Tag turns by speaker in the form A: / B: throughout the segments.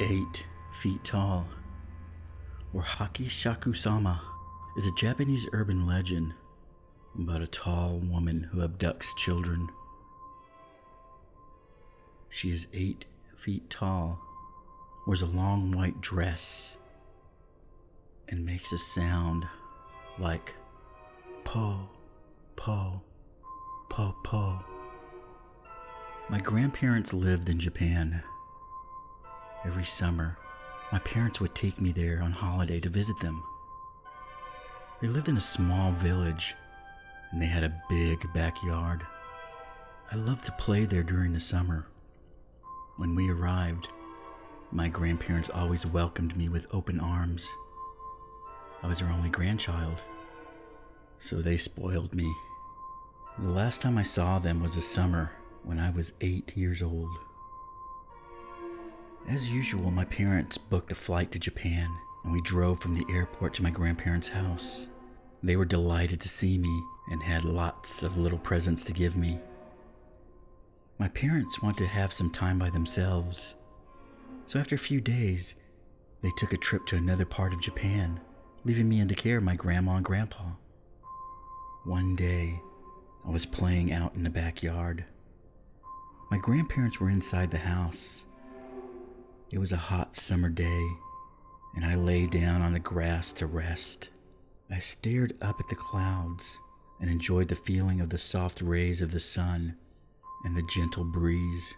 A: 8 feet tall, or Hachishakusama, is a Japanese urban legend about a tall woman who abducts children. She is 8 feet tall, wears a long white dress, and makes a sound like po, po, po, po. My grandparents lived in Japan. Every summer, my parents would take me there on holiday to visit them. They lived in a small village, and they had a big backyard. I loved to play there during the summer. When we arrived, my grandparents always welcomed me with open arms. I was their only grandchild, so they spoiled me. The last time I saw them was a summer when I was 8 years old. As usual, my parents booked a flight to Japan, and we drove from the airport to my grandparents' house. They were delighted to see me and had lots of little presents to give me. My parents wanted to have some time by themselves, so after a few days, they took a trip to another part of Japan, leaving me in the care of my grandma and grandpa. One day, I was playing out in the backyard. My grandparents were inside the house. It was a hot summer day, and I lay down on the grass to rest. I stared up at the clouds and enjoyed the feeling of the soft rays of the sun and the gentle breeze.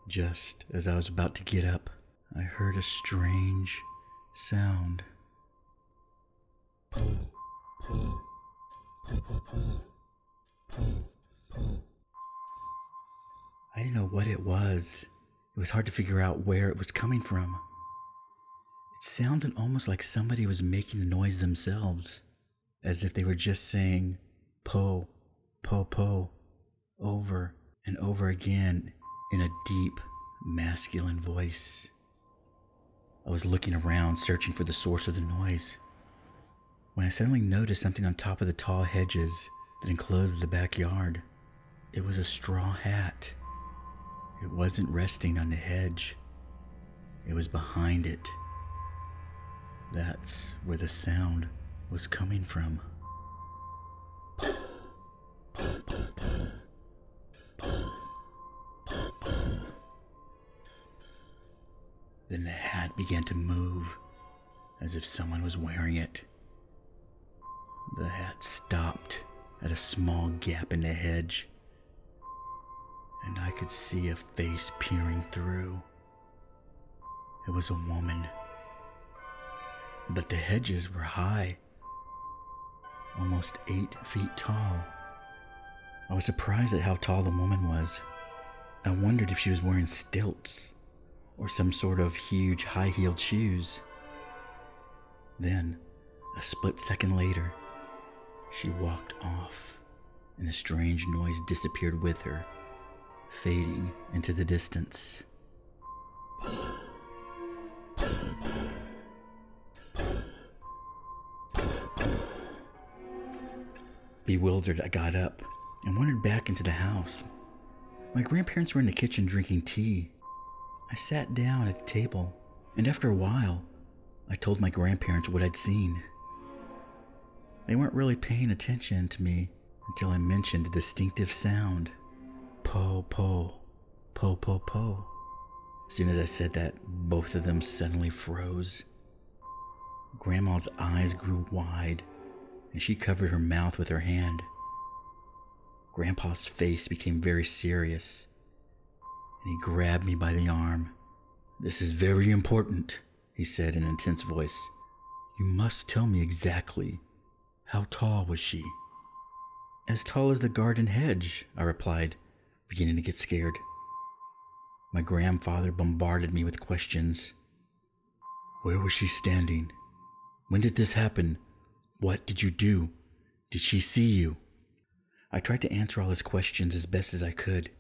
A: Just as I was about to get up, I heard a strange sound. Po, po, po, po, po, po, po. I didn't know what it was. It was hard to figure out where it was coming from. It sounded almost like somebody was making the noise themselves, as if they were just saying po, po, po, over and over again in a deep, masculine voice. I was looking around, searching for the source of the noise, when I suddenly noticed something on top of the tall hedges that enclosed the backyard. It was a straw hat. It wasn't resting on the hedge. It was behind it. That's where the sound was coming from. Then the hat began to move, as if someone was wearing it. The hat stopped at a small gap in the hedge, and I could see a face peering through. It was a woman, but the hedges were high, almost 8 feet tall. I was surprised at how tall the woman was. I wondered if she was wearing stilts or some sort of huge high-heeled shoes. Then, a split second later, she walked off, and a strange noise disappeared with her, fading into the distance. Bewildered, I got up and wandered back into the house. My grandparents were in the kitchen drinking tea. I sat down at the table, and after a while, I told my grandparents what I'd seen. They weren't really paying attention to me until I mentioned a distinctive sound. Po, po, po, po, po. As soon as I said that, both of them suddenly froze. Grandma's eyes grew wide, and she covered her mouth with her hand. Grandpa's face became very serious, and he grabbed me by the arm. "This is very important," he said in an intense voice. "You must tell me exactly. How tall was she?" "As tall as the garden hedge," I replied, beginning to get scared. My grandfather bombarded me with questions. "Where was she standing? When did this happen? What did you do? Did she see you?" I tried to answer all his questions as best as I could.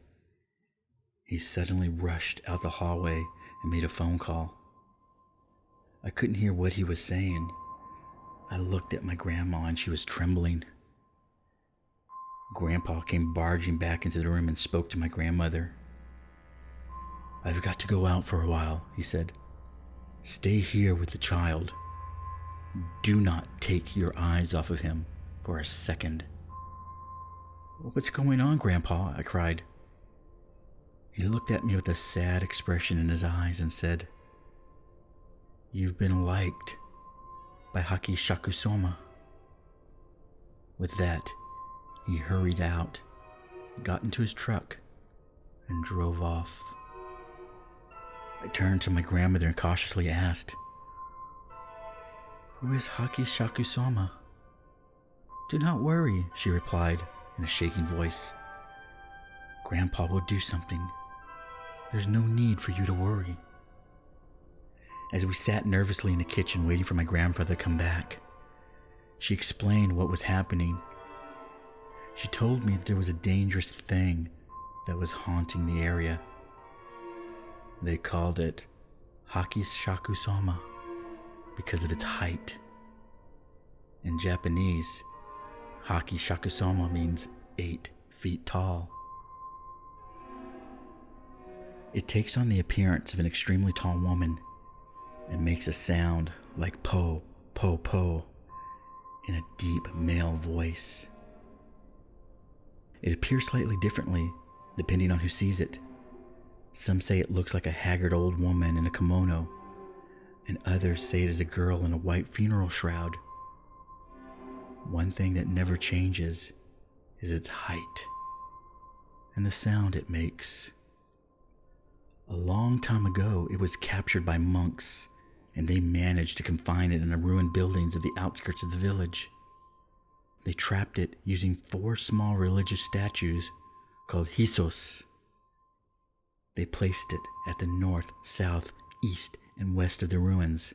A: He suddenly rushed out the hallway and made a phone call. I couldn't hear what he was saying. I looked at my grandma and she was trembling. Grandpa came barging back into the room and spoke to my grandmother. "I've got to go out for a while," he said. Stay here with the child. Do not take your eyes off of him for a second." "What's going on, Grandpa?" I cried. He looked at me with a sad expression in his eyes and said, "You've been liked by Hachishakusama." With that, he hurried out, got into his truck, and drove off. I turned to my grandmother and cautiously asked, "Who is Hachishakusama?" "Do not worry," she replied in a shaking voice. "Grandpa will do something. There's no need for you to worry." As we sat nervously in the kitchen waiting for my grandfather to come back, she explained what was happening. She told me that there was a dangerous thing that was haunting the area. They called it Hachishakusama because of its height. In Japanese, Hachishakusama means 8 feet tall. It takes on the appearance of an extremely tall woman and makes a sound like po, po, po in a deep male voice. It appears slightly differently depending on who sees it. Some say it looks like a haggard old woman in a kimono, and others say it is a girl in a white funeral shroud. One thing that never changes is its height and the sound it makes. A long time ago, it was captured by monks, and they managed to confine it in the ruined buildings of the outskirts of the village. They trapped it using 4 small religious statues called hisos. They placed it at the north, south, east, and west of the ruins,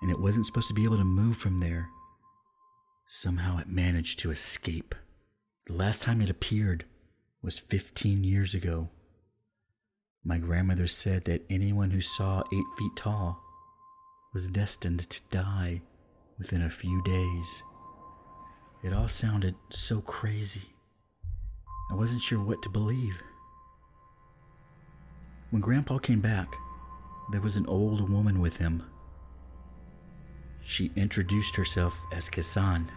A: and it wasn't supposed to be able to move from there. Somehow it managed to escape. The last time it appeared was 15 years ago. My grandmother said that anyone who saw 8 feet tall was destined to die within a few days. It all sounded so crazy. I wasn't sure what to believe. When Grandpa came back, there was an old woman with him. She introduced herself as Kisan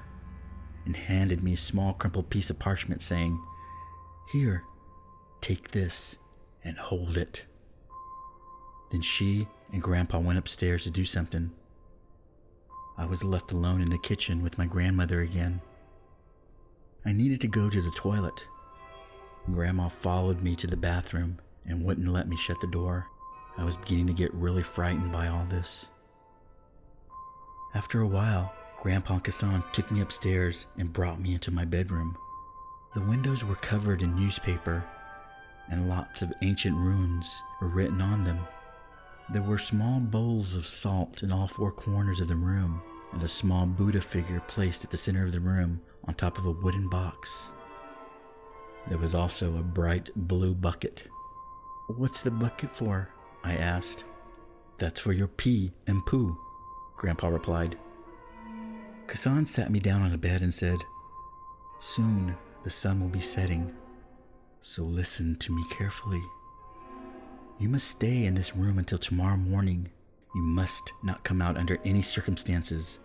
A: and handed me a small crumpled piece of parchment saying, "Here, take this and hold it." Then she and Grandpa went upstairs to do something. I was left alone in the kitchen with my grandmother again. I needed to go to the toilet. Grandma followed me to the bathroom and wouldn't let me shut the door. I was beginning to get really frightened by all this. After a while, Grandpa and Kisan took me upstairs and brought me into my bedroom. The windows were covered in newspaper, and lots of ancient runes were written on them. There were small bowls of salt in all 4 corners of the room, and a small Buddha figure placed at the center of the room on top of a wooden box. There was also a bright blue bucket. "What's the bucket for?" I asked. "That's for your pee and poo," Grandpa replied. Kisan sat me down on a bed and said, "Soon the sun will be setting, so listen to me carefully. You must stay in this room until tomorrow morning. You must not come out under any circumstances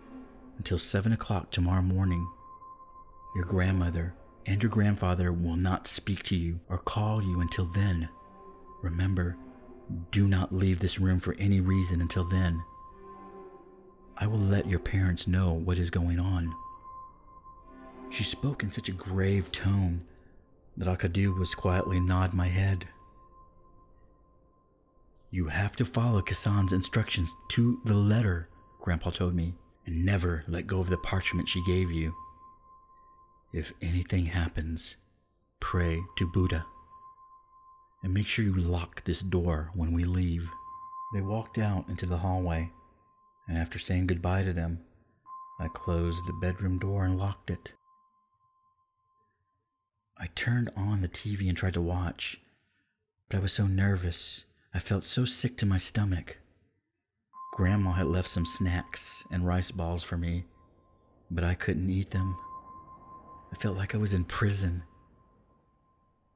A: until 7 o'clock tomorrow morning. Your grandmother and your grandfather will not speak to you or call you until then. Remember, do not leave this room for any reason until then. I will let your parents know what is going on." She spoke in such a grave tone that all I could do was quietly nod my head. "You have to follow Kisan's instructions to the letter," Grandpa told me, "and never let go of the parchment she gave you. If anything happens, pray to Buddha. And make sure you lock this door when we leave." They walked out into the hallway, and after saying goodbye to them, I closed the bedroom door and locked it. I turned on the TV and tried to watch, but I was so nervous. I felt so sick to my stomach. Grandma had left some snacks and rice balls for me, but I couldn't eat them. I felt like I was in prison,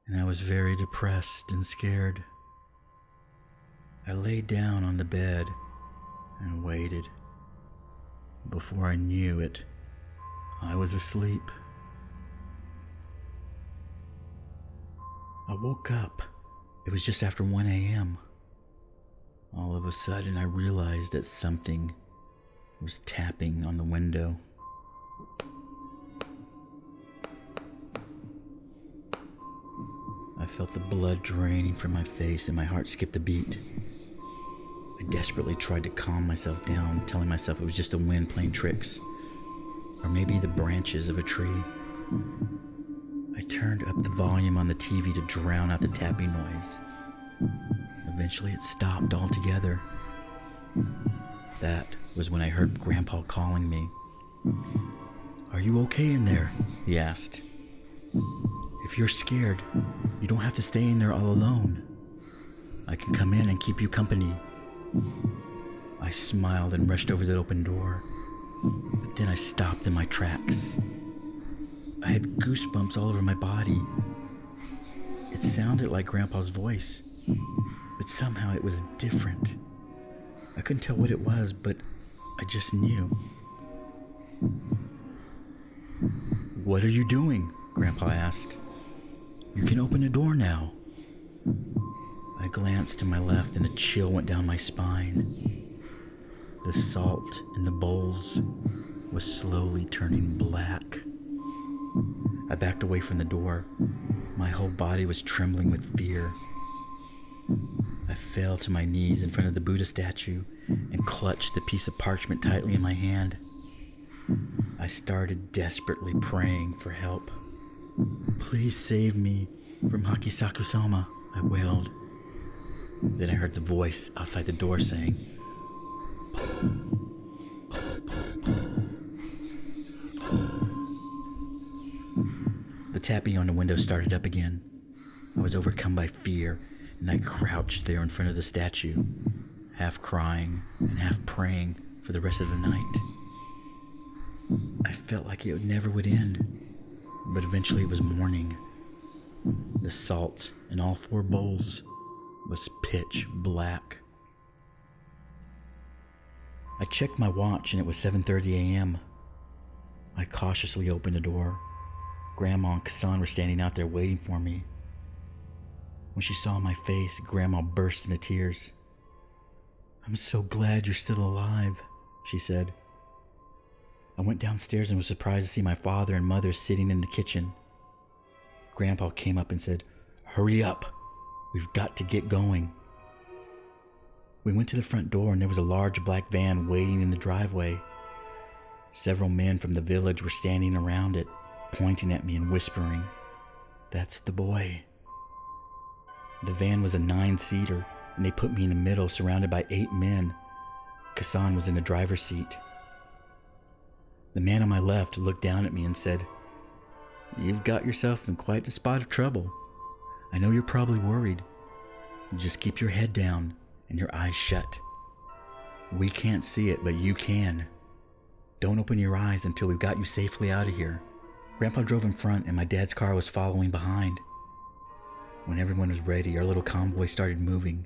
A: and I was very depressed and scared. I lay down on the bed and waited. Before I knew it, I was asleep. I woke up. It was just after 1 a.m. All of a sudden, I realized that something was tapping on the window. I felt the blood draining from my face and my heart skipped a beat. I desperately tried to calm myself down, telling myself it was just the wind playing tricks, or maybe the branches of a tree. I turned up the volume on the TV to drown out the tapping noise. Eventually it stopped altogether. That was when I heard Grandpa calling me. "Are you okay in there?" he asked. "If you're scared, you don't have to stay in there all alone. I can come in and keep you company." I smiled and rushed over the open door, but then I stopped in my tracks. I had goosebumps all over my body. It sounded like Grandpa's voice, but somehow it was different. I couldn't tell what it was, but I just knew. "What are you doing?" Grandpa asked. "You can open the door now." I glanced to my left and a chill went down my spine. The salt in the bowls was slowly turning black. I backed away from the door. My whole body was trembling with fear. I fell to my knees in front of the Buddha statue and clutched the piece of parchment tightly in my hand. I started desperately praying for help. "Please save me from Hachishakusama," I wailed. Then I heard the voice outside the door saying, The tapping on the window started up again. I was overcome by fear, and I crouched there in front of the statue, half crying and half praying for the rest of the night. I felt like it never would end, but eventually it was morning. The salt in all 4 bowls was pitch black. I checked my watch and it was 7:30 a.m. I cautiously opened the door. Grandma and Kassan were standing out there waiting for me. When she saw my face, Grandma burst into tears. "I'm so glad you're still alive," she said. I went downstairs and was surprised to see my father and mother sitting in the kitchen. Grandpa came up and said, "Hurry up, we've got to get going." We went to the front door and there was a large black van waiting in the driveway. Several men from the village were standing around it, pointing at me and whispering, "That's the boy." The van was a 9-seater and they put me in the middle surrounded by 8 men. Kassan was in the driver's seat. The man on my left looked down at me and said, "You've got yourself in quite a spot of trouble. I know you're probably worried. Just keep your head down and your eyes shut. We can't see it, but you can. Don't open your eyes until we've got you safely out of here." Grandpa drove in front and my dad's car was following behind. When everyone was ready, our little convoy started moving.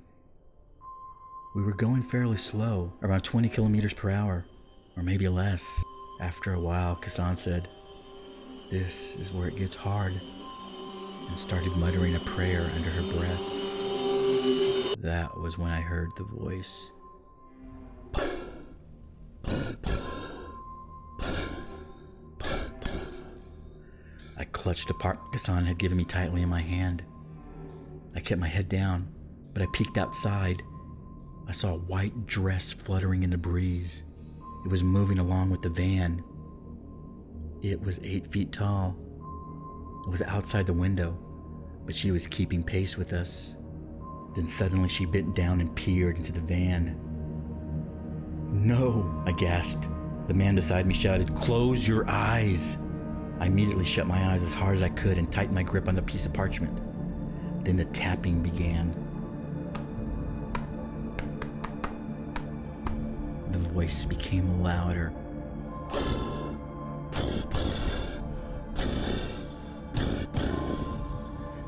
A: We were going fairly slow, around 20 kilometers per hour, or maybe less. After a while, Kassan said, "This is where it gets hard," and started muttering a prayer under her breath. That was when I heard the voice. I clutched the part Kassan had given me tightly in my hand. I kept my head down, but I peeked outside. I saw a white dress fluttering in the breeze. It was moving along with the van. It was 8 feet tall. It was outside the window, but she was keeping pace with us. Then suddenly she bent down and peered into the van. "No," I gasped. The man beside me shouted, "Close your eyes." I immediately shut my eyes as hard as I could and tightened my grip on the piece of parchment. Then the tapping began. The voice became louder.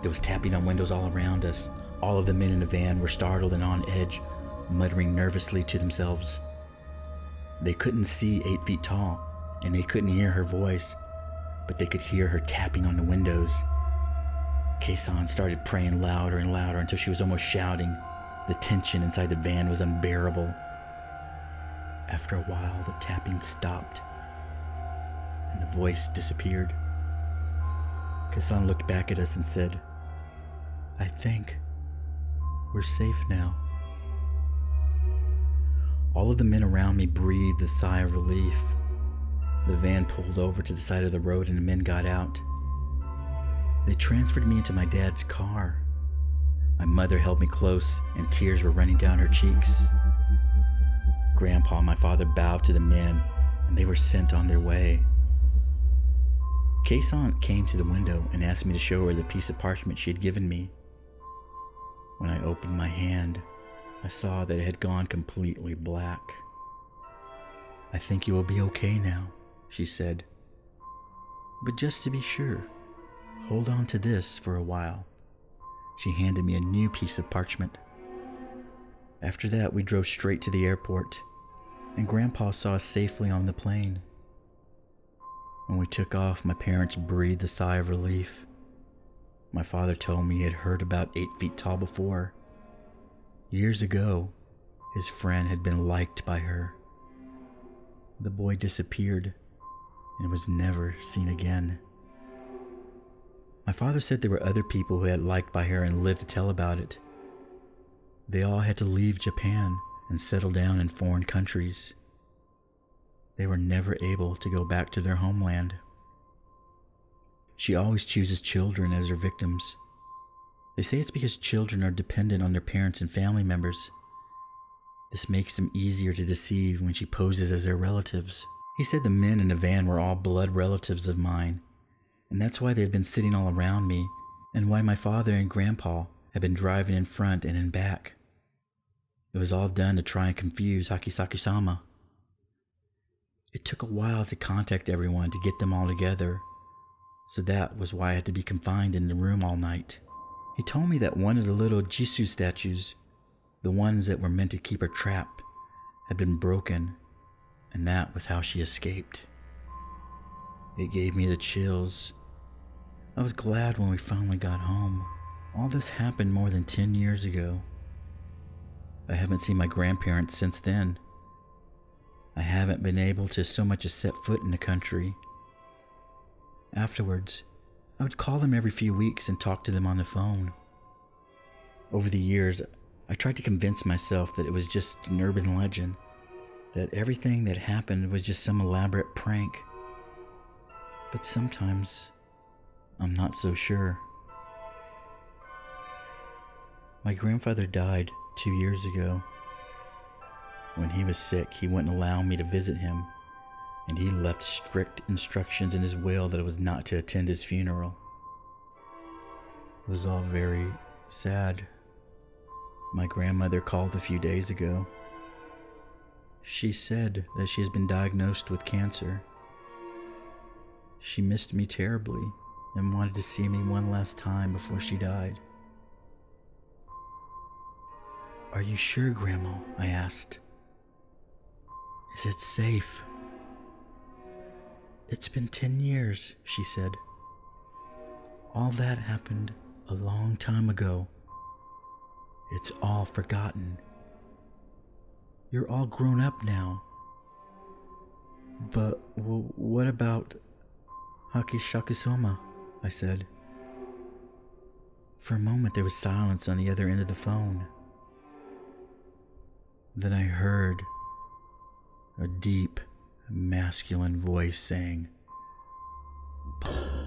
A: There was tapping on windows all around us. All of the men in the van were startled and on edge, muttering nervously to themselves. They couldn't see 8 feet tall, and they couldn't hear her voice, but they could hear her tapping on the windows. Kei-san started praying louder and louder until she was almost shouting. The tension inside the van was unbearable. After a while, the tapping stopped, and the voice disappeared. Kei-san looked back at us and said, "I think we're safe now." All of the men around me breathed a sigh of relief. The van pulled over to the side of the road and the men got out. They transferred me into my dad's car. My mother held me close and tears were running down her cheeks. Grandpa and my father bowed to the men and they were sent on their way. Kei-san came to the window and asked me to show her the piece of parchment she had given me. When I opened my hand, I saw that it had gone completely black. "I think you will be okay now," she said. "But just to be sure, hold on to this for a while." She handed me a new piece of parchment. After that, we drove straight to the airport, and Grandpa saw us safely on the plane. When we took off, my parents breathed a sigh of relief. My father told me he had heard about 8 feet tall before. Years ago, his friend had been liked by her. The boy disappeared and was never seen again. My father said there were other people who had liked by her and lived to tell about it. They all had to leave Japan and settle down in foreign countries. They were never able to go back to their homeland. She always chooses children as her victims. They say it's because children are dependent on their parents and family members. This makes them easier to deceive when she poses as their relatives. He said the men in the van were all blood relatives of mine, and that's why they had been sitting all around me, and why my father and Grandpa had been driving in front and in back. It was all done to try and confuse Hachishakusama. It took a while to contact everyone to get them all together, so that was why I had to be confined in the room all night. He told me that one of the little Jisu statues, the ones that were meant to keep her trapped, had been broken, and that was how she escaped. It gave me the chills. I was glad when we finally got home. All this happened more than 10 years ago. I haven't seen my grandparents since then. I haven't been able to so much as set foot in the country. Afterwards, I would call them every few weeks and talk to them on the phone. Over the years, I tried to convince myself that it was just an urban legend, that everything that happened was just some elaborate prank. But sometimes, I'm not so sure. My grandfather died 2 years ago. When he was sick, he wouldn't allow me to visit him, and he left strict instructions in his will that I was not to attend his funeral. It was all very sad. My grandmother called a few days ago. She said that she has been diagnosed with cancer. She missed me terribly and wanted to see me one last time before she died. "Are you sure, Grandma?" I asked. "Is it safe?" "It's been 10 years, she said. "All that happened a long time ago. It's all forgotten. You're all grown up now. But what about Hachishakusama?" I said. For a moment there was silence on the other end of the phone. Then I heard a deep, masculine voice saying, "Boom."